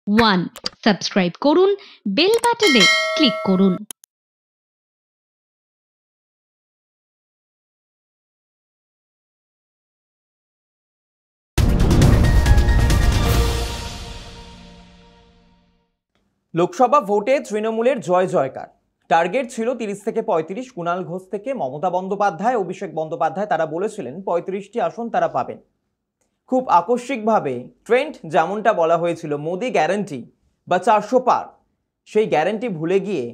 1. Subscribe করুন, bell বাটনে click করুন। লোকসভা ভোটে তৃণমূলের জয় জয়কার। টার্গেট ছিল 30 থেকে 35। কুণাল ঘোষ থেকে মমতা বন্দ্যোপাধ্যায়, অভিষেক বন্দ্যোপাধ্যায় তারা বলেছিলেন 35টি আসন তারা পাবেন। খুব আকস্মিকভাবে ট্রেন্ড যেমনটা বলা হয়েছিল মোদি গ্যারান্টি বা 400 পার, সেই গ্যারান্টি ভুলে গিয়ে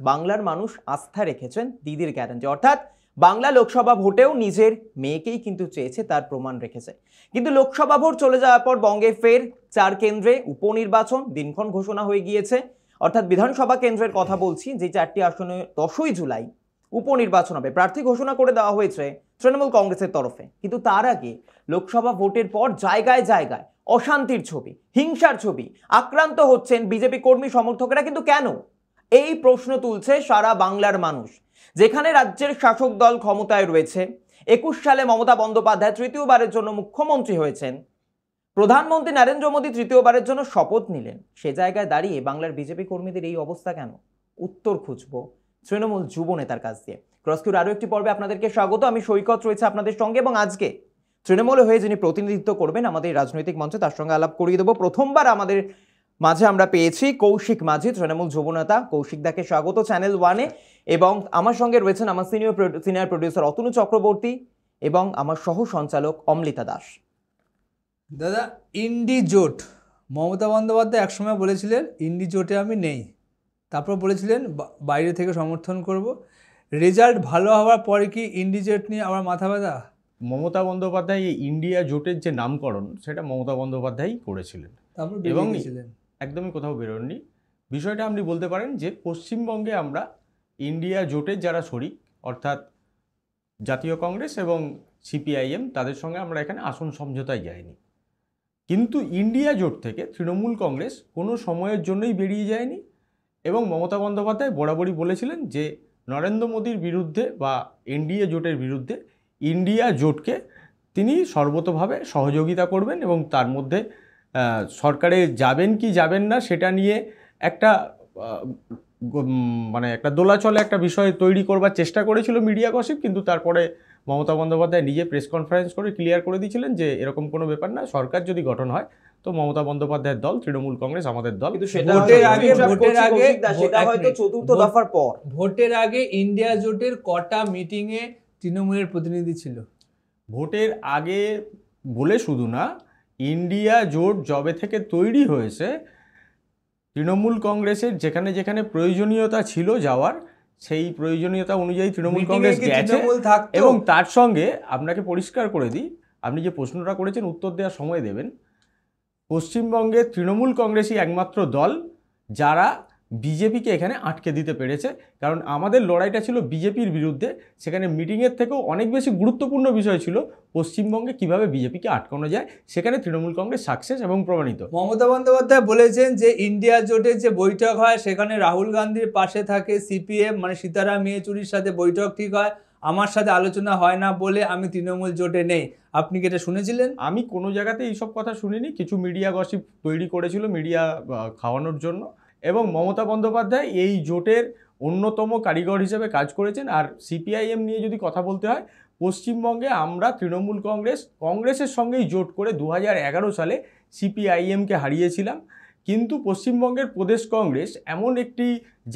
বাংলার মানুষ আস্থা রেখেছেন দিদির গ্যারান্টি। অর্থাৎ বাংলা লোকসভা ভোটেও নিজের মেয়েকেই কিন্তু চেয়েছে, তার প্রমাণ রেখেছে। কিন্তু লোকসভা ভোট চলে যাওয়ার পর বঙ্গে ফের 4 কেন্দ্রে উপনির্বাচন, দিনক্ষণ ঘোষণা হয়ে গিয়েছে। অর্থাৎ বিধানসভা কেন্দ্রের কথা বলছি, যে 4টি আসনে 10ই জুলাই উপনির্বাচন হবে। প্রার্থী ঘোষণা করে দেওয়া হয়েছে তৃণমূল কংগ্রেসের তরফে। কিন্তু তার আগে লোকসভা ভোটের পর জায়গায় জায়গায় অশান্তির ছবি, হিংসার ছবি, আক্রান্ত হচ্ছেন বিজেপি কর্মী সমর্থকেরা। কিন্তু কেন? এই প্রশ্ন তুলছে সারা বাংলার মানুষ। যেখানে রাজ্যের শাসক দল ক্ষমতায় রয়েছে, 21 সালে মমতা বন্দ্যোপাধ্যায় তৃতীয়বারের জন্য মুখ্যমন্ত্রী হয়েছেন, প্রধানমন্ত্রী নরেন্দ্র মোদী তৃতীয়বারের জন্য শপথ নিলেন, সে জায়গায় দাঁড়িয়ে বাংলার বিজেপি কর্মীদের এই অবস্থা কেন? উত্তর খুঁজবো তৃণমূল যুব নেতার কাছ দিয়ে। ক্রসকিউর আরো একটি পর্বে আপনাদেরকে স্বাগত। আমি সৈকত রয়েছে আপনাদের সঙ্গে, এবং আজকে তৃণমূলে হয়ে যিনি প্রতিনিধিত্ব করবেন আমাদের রাজনৈতিক মঞ্চে, তার সঙ্গে আলাপ করিয়ে দেবো। প্রথমবার আমাদের মাঝে আমরা পেয়েছি কৌশিক মাঝি, তৃণমূল যুব নেতা। কৌশিক দাকে স্বাগত চ্যানেল ওয়ানে। এবং আমার সঙ্গে রয়েছেন আমার সিনিয়র প্রডিউসার অতনু চক্রবর্তী এবং আমার সহ সঞ্চালক অমৃতা দাস। দাদা, ইন্ডি জোট মমতা বন্দ্যোপাধ্যায় একসময় বলেছিলেন ইন্ডি জোটে আমি নেই, তারপর বলেছিলেন বাইরে থেকে সমর্থন করব। রেজাল্ট ভালো হওয়ার পরে কি ইন্ডি জোট নিয়ে আমার মাথা ব্যথা? মমতা বন্দ্যোপাধ্যায় এই ইন্ডিয়া জোটের যে নামকরণ, সেটা মমতা বন্দ্যোপাধ্যায়ই করেছিলেন এবং একদমই কোথাও বেরোননি। বিষয়টা আপনি বলতে পারেন যে পশ্চিমবঙ্গে আমরা ইন্ডিয়া জোটের যারা শরিক, অর্থাৎ জাতীয় কংগ্রেস এবং সিপিআইএম, তাদের সঙ্গে আমরা এখানে আসন সমঝোতায় যাইনি। কিন্তু ইন্ডিয়া জোট থেকে তৃণমূল কংগ্রেস কোনো সময়ের জন্যই বেরিয়ে যায়নি। এবং মমতা বন্দ্যোপাধ্যায় বরাবরই বলেছিলেন যে নরেন্দ্র মোদীর বিরুদ্ধে বা এনডিএ জোটের বিরুদ্ধে ইন্ডিয়া জোটকে তিনি সর্বতোভাবে সহযোগিতা করবেন, এবং তার মধ্যে সরকারে যাবেন কি যাবেন না সেটা নিয়ে একটা একটা দোলাচলে একটা বিষয় তৈরি করবার চেষ্টা করেছিল মিডিয়া গসিপ। কিন্তু তারপরে মমতা বন্দ্যোপাধ্যায় নিজে প্রেস কনফারেন্স করে ক্লিয়ার করে দিয়েছিলেন যে এরকম কোনো ব্যাপার না, সরকার যদি গঠন হয় তো মমতা বন্দ্যোপাধ্যায়ের দল, তৃণমূল কংগ্রেস আমাদের দল। ভোটের আগে ইন্ডিয়া জোটের কটা মিটিংয়ে তৃণমূলের প্রতিনিধি ছিল? ভোটের আগে বলে শুধু না, ইন্ডিয়া জোট যবে থেকে তৈরি হয়েছে, তৃণমূল কংগ্রেসের যেখানে যেখানে প্রয়োজনীয়তা ছিল যাওয়ার, সেই প্রয়োজনীয়তা অনুযায়ী তৃণমূল কংগ্রেস গেছে। এবং তার সঙ্গে আপনাকে পরিষ্কার করে দিই, আপনি যে প্রশ্নটা করেছেন উত্তর দেওয়ার সময় দেবেন। পশ্চিমবঙ্গে তৃণমূল কংগ্রেসই একমাত্র দল যারা বিজেপিকে এখানে আটকে দিতে পেরেছে। কারণ আমাদের লড়াইটা ছিল বিজেপির বিরুদ্ধে, সেখানে মিটিংয়ের থেকেও অনেক বেশি গুরুত্বপূর্ণ বিষয় ছিল পশ্চিমবঙ্গে কিভাবে বিজেপিকে আটকানো যায়। সেখানে তৃণমূল কংগ্রেস সাকসেস এবং প্রমাণিত। মমতা বন্দ্যোপাধ্যায় বলেছেন যে ইন্ডিয়া জোটের যে বৈঠক হয় সেখানে রাহুল গান্ধীর পাশে থাকে সিপিএম, মানে সীতারাম ইয়েচুরির সাথে বৈঠক ঠিক হয়, আমার সাথে আলোচনা হয় না বলে আমি তৃণমূল জোটে নেই। আপনি কি এটা শুনেছিলেন? আমি কোনো জায়গাতে এইসব কথা শুনিনি। কিছু মিডিয়া গসিপ তৈরি করেছিল মিডিয়া খাওয়ানোর জন্য, এবং মমতা বন্দ্যোপাধ্যায় এই জোটের অন্যতম কারিগর হিসেবে কাজ করেছেন। আর সিপিআইএম নিয়ে যদি কথা বলতে হয়, পশ্চিমবঙ্গে আমরা তৃণমূল কংগ্রেসের সঙ্গেই জোট করে 2011 সালে সিপিআইএমকে হারিয়েছিলাম। কিন্তু পশ্চিমবঙ্গের প্রদেশ কংগ্রেস এমন একটি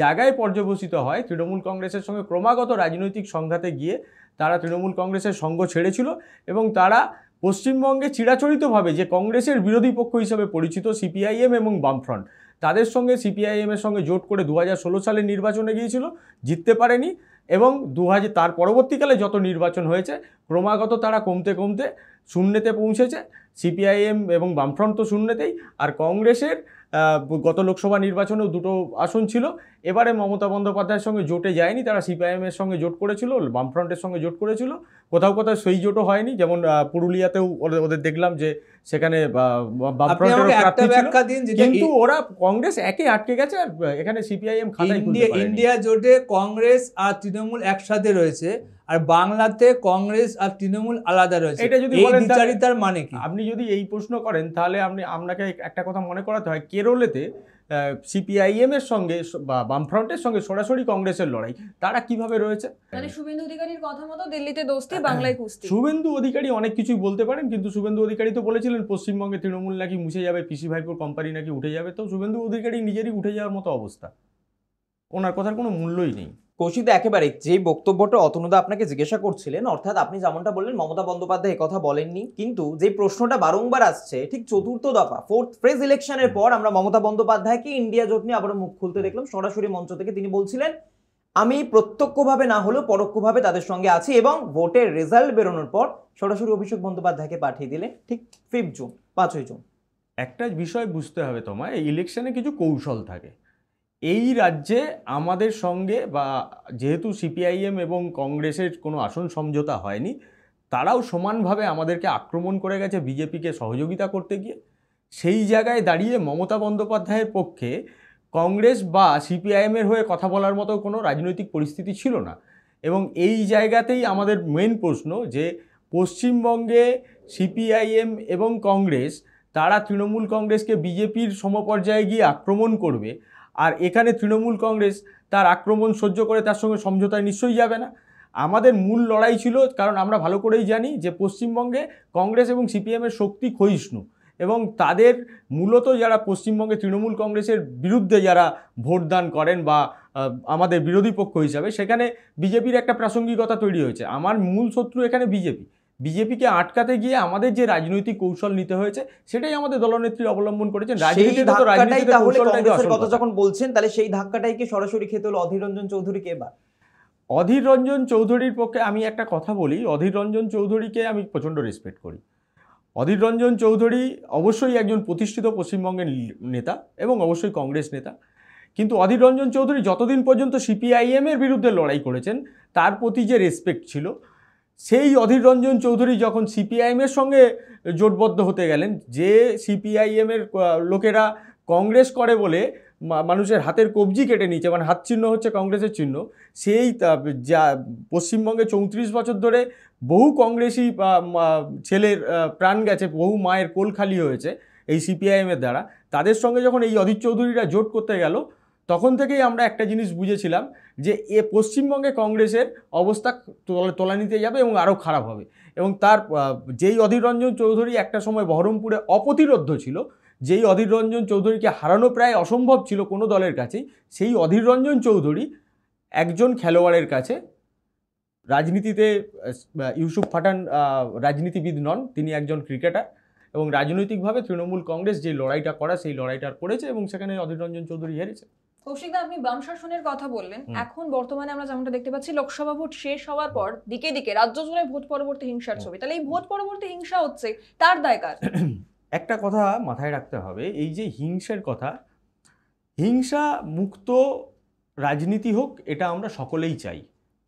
জায়গায় পর্যবসিত হয়, তৃণমূল কংগ্রেসের সঙ্গে ক্রমাগত রাজনৈতিক সংঘাতে গিয়ে তারা তৃণমূল কংগ্রেসের সঙ্গ ছেড়েছিল, এবং তারা পশ্চিমবঙ্গে চিরাচরিতভাবে যে কংগ্রেসের বিরোধী পক্ষ হিসেবে পরিচিত সিপিআইএম এবং বামফ্রন্ট, তাদের সঙ্গে সিপিআইএমের সঙ্গে জোট করে 2016 সালে নির্বাচনে গিয়েছিল, জিততে পারেনি। এবং তার পরবর্তীকালে যত নির্বাচন হয়েছে ক্রমাগত তারা কমতে কমতে শূন্যতে পৌঁছেছে। সিপিআইএম এবং বামফ্রন্ট তো শূন্যতেই, আর কংগ্রেসের গত লোকসভা নির্বাচনেও 2টো আসন ছিল। এবারে মমতা বন্দ্যোপাধ্যায়ের সঙ্গে জোটে যায়নি, তারা সিপিআইএমের সঙ্গে জোট করেছিল, বামফ্রন্টের সঙ্গে জোট করেছিল। কোথাও কোথাও সেই জোটও হয়নি, যেমন পুরুলিয়াতেও ওদের দেখলাম যে সেখানে বামফ্রন্টের প্রার্থী ছিল, কিন্তু ওরা কংগ্রেস একে আটকে গেছে। আর এখানে সিপিআইএম খাতায় খুলতে পারেনি। ইন্ডিয়া জোটে কংগ্রেস আর তৃণমূল একসাথে রয়েছে, আর বাংলাতে কংগ্রেস আর তৃণমূল আলাদা রয়েছে। এটা যদি বলেন বিচারিতার মানে কি? আপনি যদি এই প্রশ্ন করেন তাহলে আপনাকে একটা কথা মনে করাতে হয়, কেরলেতে সিপিআইএম এর সঙ্গে বা বামফ্রন্টের সঙ্গে সরাসরি কংগ্রেসের লড়াই, তারা কিভাবে রয়েছে। মানে শুভেন্দু অধিকারীর কথা মতো দিল্লিতে দোস্তি, বাংলায় কুস্তি। শুভেন্দু অধিকারী অনেক কিছুই বলতে পারেন, কিন্তু শুভেন্দু অধিকারী তো বলেছিলেন পশ্চিমবঙ্গে তৃণমূল নাকি মুছে যাবে, পিসি ভাইপোর কোম্পানি নাকি উঠে যাবে। তো শুভেন্দু অধিকারী নিজেরই উঠে যাওয়ার মতো অবস্থা, ওনার কথার কোনো মূল্যই নেই। কৌশিকদা, একেবারে যে বক্তব্যটা অতনুদা আপনাকে জিজ্ঞাসা করছিলেন, অর্থাৎ আপনি যেমনটা বললেন মমতা বন্দ্যোপাধ্যায় কথা বলেননি, কিন্তু যে প্রশ্নটা বারংবার আসছে ঠিক চতুর্থ দফা 4th ফেজ ইলেকশনের পর আমরা মমতা বন্দ্যোপাধ্যায়কে ইন্ডিয়া জোট নিয়ে আবারও মুখ খুলতে দেখলাম। সরাসরি মঞ্চ থেকে তিনি বলছিলেন আমি প্রত্যক্ষভাবে না হলেও পরোক্ষভাবে তাদের সঙ্গে আছি, এবং ভোটের রেজাল্ট বেরোনোর পর সরাসরি অভিষেক বন্দ্যোপাধ্যায়কে পাঠিয়ে দিলেন ঠিক 5 জুন 5ই জুন। একটা বিষয় বুঝতে হবে তোমায়, এই ইলেকশনে কিছু কৌশল থাকে। এই রাজ্যে আমাদের সঙ্গে বা যেহেতু সিপিআইএম এবং কংগ্রেসের কোনো আসন সমঝোতা হয়নি, তারাও সমানভাবে আমাদেরকে আক্রমণ করে গেছে বিজেপিকে সহযোগিতা করতে গিয়ে। সেই জায়গায় দাঁড়িয়ে মমতা বন্দ্যোপাধ্যায়ের পক্ষে কংগ্রেস বা সিপিআইএমের হয়ে কথা বলার মতো কোনো রাজনৈতিক পরিস্থিতি ছিল না। এবং এই জায়গাতেই আমাদের মেন প্রশ্ন যে পশ্চিমবঙ্গে সিপিআইএম এবং কংগ্রেস তারা তৃণমূল কংগ্রেসকে বিজেপির সমপর্যায়ে গিয়ে আক্রমণ করবে, আর এখানে তৃণমূল কংগ্রেস তার আক্রমণ সহ্য করে তার সঙ্গে সমঝোতায় নিশ্চয়ই যাবে না। আমাদের মূল লড়াই ছিল, কারণ আমরা ভালো করেই জানি যে পশ্চিমবঙ্গে কংগ্রেস এবং সিপিএমের শক্তি ক্ষয়িষ্ণু, এবং তাদের মূলত যারা পশ্চিমবঙ্গে তৃণমূল কংগ্রেসের বিরুদ্ধে যারা ভোটদান করেন বা আমাদের বিরোধী পক্ষ হিসাবে, সেখানে বিজেপির একটা প্রাসঙ্গিকতা তৈরি হয়েছে। আমার মূল শত্রু এখানে বিজেপিকে আটকাতে গিয়ে আমাদের যে রাজনৈতিক কৌশল নিতে হয়েছে সেটাই আমাদের দলনেত্রী অবলম্বন করেছেন। কংগ্রেসের কথা যখন বলছেন, তাহলে সেই ধাক্কাটাই কি সরাসরি খেতে হলো অধীর রঞ্জন চৌধুরীকে? এবার অধীর রঞ্জন চৌধুরীর পক্ষে আমি একটা কথা বলি, অধীর রঞ্জন চৌধুরীকে আমি প্রচণ্ড রেসপেক্ট করি। অধীর রঞ্জন চৌধুরী অবশ্যই একজন প্রতিষ্ঠিত পশ্চিমবঙ্গের নেতা এবং অবশ্যই কংগ্রেস নেতা, কিন্তু অধীর রঞ্জন চৌধুরী যতদিন পর্যন্ত সিপিআইএমের বিরুদ্ধে লড়াই করেছেন তার প্রতি যে রেসপেক্ট ছিল, সেই অধীর রঞ্জন চৌধুরী যখন সিপিআইএমের সঙ্গে জোটবদ্ধ হতে গেলেন, যে সিপিআইএমের লোকেরা কংগ্রেস করে বলে মানুষের হাতের কবজি কেটে নিচ্ছে, মানে হাত চিহ্ন হচ্ছে কংগ্রেসের চিহ্ন, সেই যা পশ্চিমবঙ্গে 34 বছর ধরে বহু কংগ্রেসি ছেলের প্রাণ গেছে, বহু মায়ের কোল খালি হয়েছে এই সিপিআইএমের দ্বারা, তাদের সঙ্গে যখন এই অধীর চৌধুরীরা জোট করতে গেল, তখন থেকেই আমরা একটা জিনিস বুঝেছিলাম যে পশ্চিমবঙ্গে কংগ্রেসের অবস্থা তলানিতে যাবে এবং আরও খারাপ হবে। এবং তার যেই অধীর রঞ্জন চৌধুরী একটা সময় বহরমপুরে অপ্রতিরোধ্য ছিল, যেই অধীর রঞ্জন চৌধুরীকে হারানো প্রায় অসম্ভব ছিল কোনো দলের কাছেই, সেই অধীর রঞ্জন চৌধুরী একজন খেলোয়াড়ের কাছে, রাজনীতিতে ইউসুফ পাঠান রাজনীতিবিদ নন, তিনি একজন ক্রিকেটার, এবং রাজনৈতিকভাবে তৃণমূল কংগ্রেস যে লড়াইটা করা সেই লড়াইটা করেছে এবং সেখানে অধীর রঞ্জন চৌধুরী হেরেছে। কৌশিকদা, আপনি বাম শাসনের কথা বললেন। এখন বর্তমানে আমরা যেমনটা দেখতে পাচ্ছি, লোকসভা ভোট শেষ হওয়ার পর দিকে দিকে রাজ্য জুড়ে ভোট পরবর্তী হিংসার ছবি। তাহলে এই ভোট পরবর্তী হিংসা হচ্ছে, তার দায় কার? একটা কথা মাথায় রাখতে হবে, এই যে হিংসার কথা, হিংসা মুক্ত রাজনীতি হোক এটা আমরা সকলেই চাই,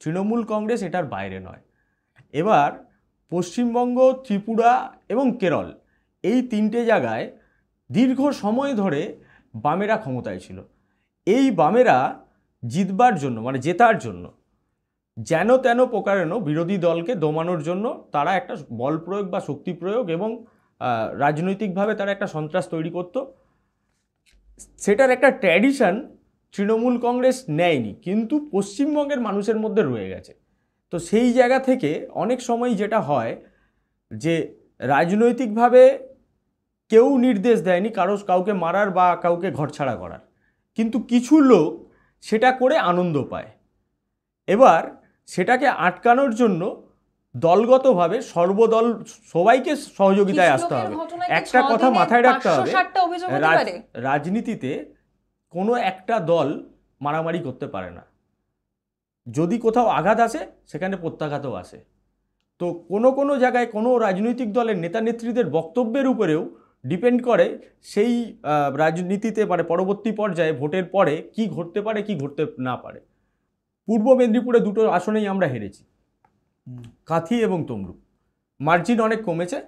তৃণমূল কংগ্রেস এটার বাইরে নয়। এবার পশ্চিমবঙ্গ, ত্রিপুরা এবং কেরল, এই 3টে জায়গায় দীর্ঘ সময় ধরে বামেরা ক্ষমতায় ছিল। এই বামেরা জিতবার জন্য, মানে জেতার জন্য, যেন তেন প্রকারেণ বিরোধী দলকে দমানোর জন্য তারা একটা বল প্রয়োগ বা শক্তি প্রয়োগ এবং রাজনৈতিকভাবে তারা একটা সন্ত্রাস তৈরি করত। সেটার একটা ট্র্যাডিশন তৃণমূল কংগ্রেস নেয়নি, কিন্তু পশ্চিমবঙ্গের মানুষের মধ্যে রয়ে গেছে। তো সেই জায়গা থেকে অনেক সময় যেটা হয় যে রাজনৈতিকভাবে কেউ নির্দেশ দেয়নি কাউকে মারার বা কাউকে ঘরছাড়া করার, কিন্তু কিছু লোক সেটা করে আনন্দ পায়। এবার সেটাকে আটকানোর জন্য দলগতভাবে সর্বদল সবাইকে সহযোগিতায় আসতে হবে। একটা কথা মাথায় রাখতে হবে, রাজনীতিতে কোনো একটা দল মারামারি করতে পারে না, যদি কোথাও আঘাত আসে সেখানে প্রত্যাঘাতও আসে। তো কোনো জায়গায় কোনো রাজনৈতিক দলের নেতা নেত্রীদের বক্তব্যের উপরেও ডিপেন্ড করে সেই রাজনীতিতে, মানে পরবর্তী পর্যায়ে ভোটের পরে কি ঘটতে পারে কি ঘটতে না পারে। পূর্ব মেদিনীপুরে 2টো আসনেই আমরা হেরেছি, কাঁথি এবং তমলুক। মার্জিন অনেক কমেছে,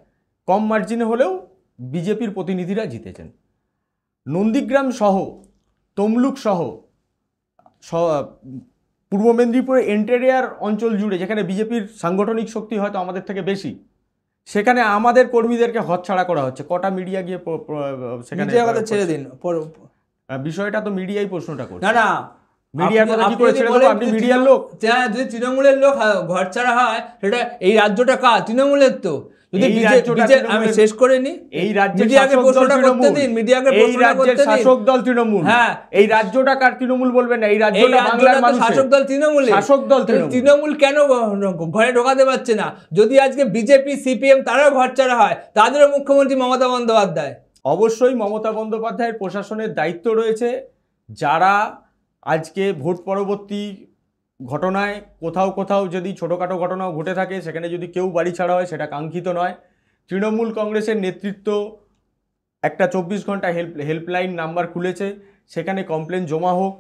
কম মার্জিনে হলেও বিজেপির প্রতিনিধিরা জিতেছেন। নন্দীগ্রাম সহ, তমলুক সহ পূর্ব মেদিনীপুরের এন্টেরিয়ার অঞ্চল জুড়ে, যেখানে বিজেপির সাংগঠনিক শক্তি হয়তো আমাদের থেকে বেশি, সেখানে আমাদের কর্মীদেরকে হতছাড়া করা হচ্ছে। কটা মিডিয়া গিয়ে সেখানে মিডিয়ার কথা ছেড়ে দিন। বিষয়টা তো মিডিয়াই প্রশ্নটা করছে। না না, মিডিয়ার কথা কি করে ছেড়ে দেবো? আপনি মিডিয়ার লোক। হ্যাঁ, যদি তৃণমূলের লোক ঘর ছাড়া হয়, সেটা এই রাজ্যটা কার? তৃণমূলের তো। যদি আমি শেষ করে নি, এই রাজ্যের মিডিয়াকে প্রশ্নটা করতে দিন, মিডিয়াকে প্রশ্নটা করতে দিন। শাসক দল তৃণমূল। হ্যাঁ, এই রাজ্যটা কার? তৃণমূল বলবেন না, এই রাজ্যটা বাংলার মানুষের। শাসক দল তৃণমূল। শাসক দল তৃণমূল কেন ঘরে ঢোকাতে পারছে না? যদি আজকে বিজেপি সিপিএম তারাও ঘর ছাড়া হয়, তাদেরও মুখ্যমন্ত্রী মমতা বন্দ্যোপাধ্যায়। অবশ্যই মমতা বন্দ্যোপাধ্যায়ের প্রশাসনের দায়িত্ব রয়েছে। যারা আজকে ভোট পরবর্তী ঘটনায় কোথাও কোথাও যদি ছোটোখাটো ঘটনাও ঘটে থাকে, সেখানে যদি কেউ বাড়ি ছাড়া হয়, সেটা কাঙ্ক্ষিত নয়। তৃণমূল কংগ্রেসের নেতৃত্ব একটা 24 ঘন্টা হেল্পলাইন নাম্বার খুলেছে, সেখানে কমপ্লেন জমা হোক।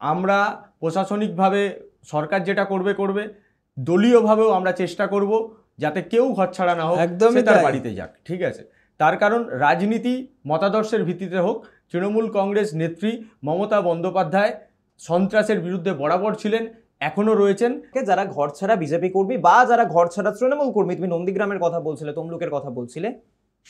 আমরা প্রশাসনিকভাবে সরকার যেটা করবে, দলীয়ভাবেও আমরা চেষ্টা করব যাতে কেউ ঘরছাড়া না হোক, একদমই তার তাই। বাড়িতে যাক, ঠিক আছে? তার কারণ রাজনীতি মতাদর্শের ভিত্তিতে হোক। তৃণমূল কংগ্রেস নেত্রী মমতা বন্দ্যোপাধ্যায় সন্ত্রাসের বিরুদ্ধে বরাবর ছিলেন, এখনো রয়েছেন। যারা ঘর ছাড়া বিজেপি কর্মী বা যারা ঘর ছাড়া তৃণমূল কর্মী, তুমি নন্দীগ্রামের কথা বলছিলে, তমলুকের কথা বলছিলে,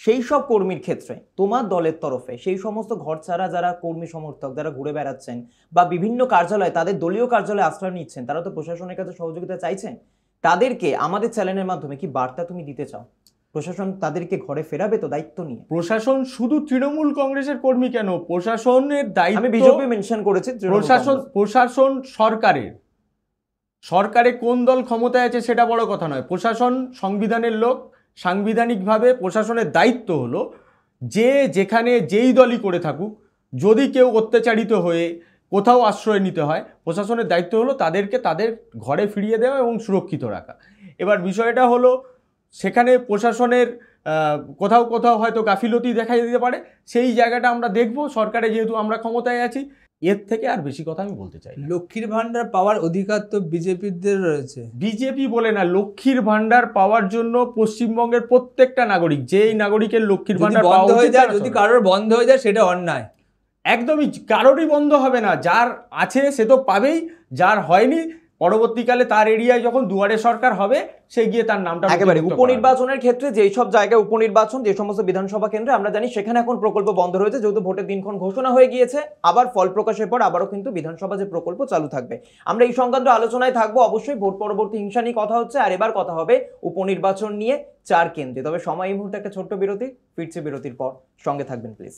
সেই সব কর্মীর ক্ষেত্রে তোমার দলের তরফে সেই সমস্ত ঘর ছাড়া যারা কর্মী সমর্থক যারা ঘুরে বেড়াচ্ছেন বা বিভিন্ন কার্যালয়ে তাদের দলীয় কার্যালয়ে আশ্রয় নিচ্ছেন, তারা তো প্রশাসনের কাছে সহযোগিতা চাইছেন। তাদেরকে আমাদের চ্যানেলের মাধ্যমে কি বার্তা তুমি দিতে চাও? প্রশাসন তাদেরকে ঘরে ফেরাবে তো দায়িত্ব নিয়ে? প্রশাসন শুধু তৃণমূল কংগ্রেসের কর্মী কেন, প্রশাসনের দায়িত্ব, আমি বিজেপি মেনশন করেছি, প্রশাসন সরকারে কোন দল ক্ষমতায় আছে সেটা বড় কথা নয়। প্রশাসন সংবিধানের লোক, সাংবিধানিকভাবে প্রশাসনের দায়িত্ব হলো যে যেখানে যেই দলই করে থাকুক, যদি কেউ অত্যাচারিত হয়ে কোথাও আশ্রয় নিতে হয়, প্রশাসনের দায়িত্ব হলো তাদেরকে তাদের ঘরে ফিরিয়ে দেওয়া এবং সুরক্ষিত রাখা। এবার বিষয়টা হলো সেখানে প্রশাসনের কোথাও কোথাও হয়তো গাফিলতি দেখা দিতে পারে, সেই জায়গাটা আমরা দেখব। সরকারে যেহেতু আমরা ক্ষমতায় আছি, এর থেকে আর বেশি কথা আমি বলতে চাই না। লক্ষ্মীর ভান্ডার পাওয়ার অধিকার তো বিজেপিদের রয়েছে। বিজেপি বলে না, লক্ষ্মীর ভান্ডার পাওয়ার জন্য পশ্চিমবঙ্গের প্রত্যেকটা নাগরিক, যেই নাগরিকের লক্ষ্মীর ভান্ডার বন্ধ হয়ে যায়, যদি কারোর বন্ধ হয়ে যায়, সেটা অন্যায়। একদমই কারোরই বন্ধ হবে না। যার আছে সে তো পাবেই, যার হয়নি পরবর্তীকালে তার এরিয়ায় যখন দুয়ারে সরকার হবে, সে গিয়ে তার নামটা একেবারে উপনির্বাচনের ক্ষেত্রে যেই সব জায়গায় উপনির্বাচন, যে সমস্ত বিধানসভা কেন্দ্রে আমরা জানি সেখানে এখন প্রকল্প বন্ধ রয়েছে, যেহেতু ভোটের দিনক্ষণ ঘোষণা হয়ে গিয়েছে। আবার ফল প্রকাশের পর আবারও কিন্তু বিধানসভা যে প্রকল্প চালু থাকবে। আমরা এই সংক্রান্ত আলোচনায় থাকবো। অবশ্যই ভোট পরবর্তী হিংসা নিয়ে কথা হচ্ছে, আর এবার কথা হবে উপনির্বাচন নিয়ে 4 কেন্দ্রে। তবে সময় এই মুহূর্তে একটা ছোট্ট বিরতি, ফিরছে বিরতির পর, সঙ্গে থাকবেন প্লিজ।